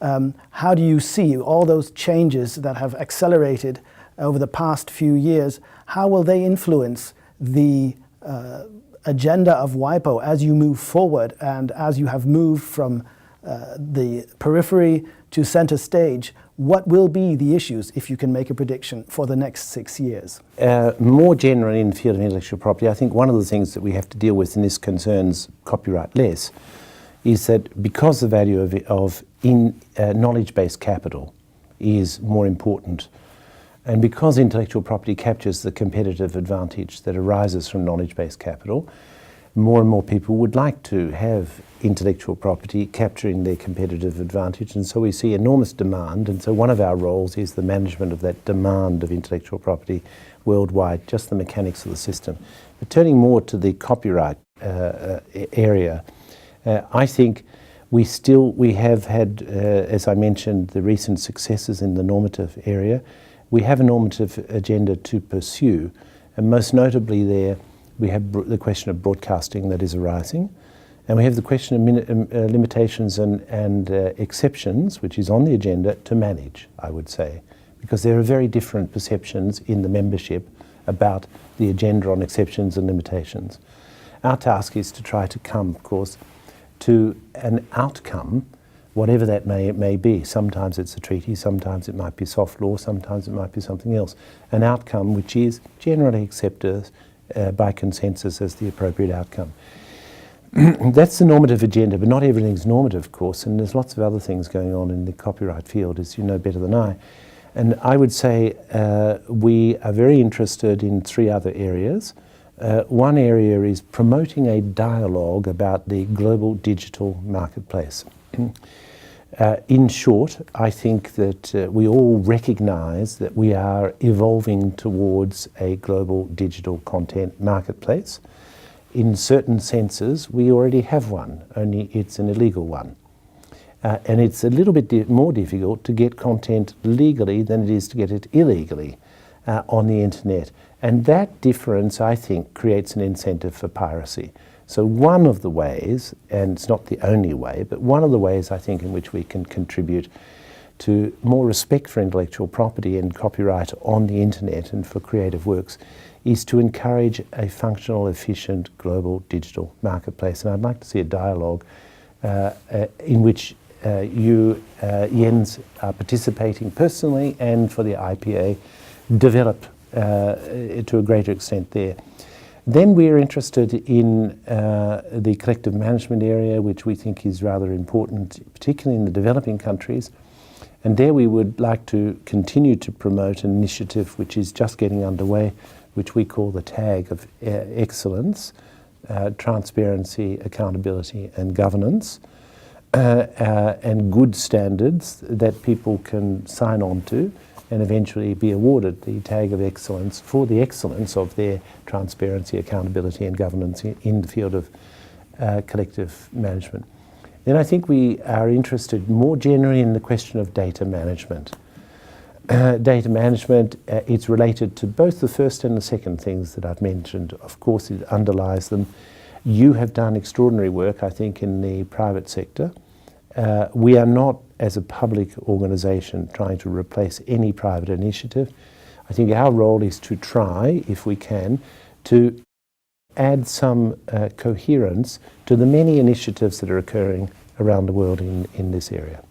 How do you see all those changes that have accelerated over the past few years? How will they influence the agenda of WIPO as you move forward and as you have moved from the periphery to center stage? What will be the issues, if you can make a prediction, for the next 6 years? More generally in the field of intellectual property, I think one of the things that we have to deal with, and this concerns copyright less, is that because the value of knowledge-based capital is more important, and because intellectual property captures the competitive advantage that arises from knowledge-based capital, more and more people would like to have intellectual property capturing their competitive advantage, and so we see enormous demand, and so one of our roles is the management of that demand of intellectual property worldwide, just the mechanics of the system. But turning more to the copyright area, I think we have had, as I mentioned, the recent successes in the normative area. We have a normative agenda to pursue, and most notably there we have the question of broadcasting that is arising, and we have the question of limitations and exceptions, which is on the agenda to manage, I would say, because there are very different perceptions in the membership about the agenda on exceptions and limitations. Our task is to try to come, of course, to an outcome, whatever that may be. Sometimes it's a treaty, sometimes it might be soft law, sometimes it might be something else. An outcome which is generally accepted by consensus as the appropriate outcome. That's the normative agenda, but not everything's normative, of course, and there's lots of other things going on in the copyright field, as you know better than I. And I would say we are very interested in 3 other areas. One area is promoting a dialogue about the global digital marketplace. In short, I think that we all recognize that we are evolving towards a global digital content marketplace. In certain senses, we already have one, only it's an illegal one. And it's a little bit more difficult to get content legally than it is to get it illegally on the internet. And that difference, I think, creates an incentive for piracy. So one of the ways, and it's not the only way, but one of the ways I think in which we can contribute to more respect for intellectual property and copyright on the internet and for creative works is to encourage a functional, efficient, global digital marketplace. And I'd like to see a dialogue in which you, Jens, are participating personally, and for the IPA, develop to a greater extent there. Then we are interested in the collective management area, which we think is rather important, particularly in the developing countries. And there we would like to continue to promote an initiative which is just getting underway, which we call the tag of excellence, transparency, accountability and governance, and good standards that people can sign on to and eventually be awarded the tag of excellence for the excellence of their transparency, accountability and governance in the field of collective management. Then I think we are interested more generally in the question of data management. Data management, it's related to both the first and the second things that I've mentioned. Of course, it underlies them. You have done extraordinary work, I think, in the private sector. We are not, as a public organisation, trying to replace any private initiative. I think our role is to try, if we can, to add some coherence to the many initiatives that are occurring around the world in this area.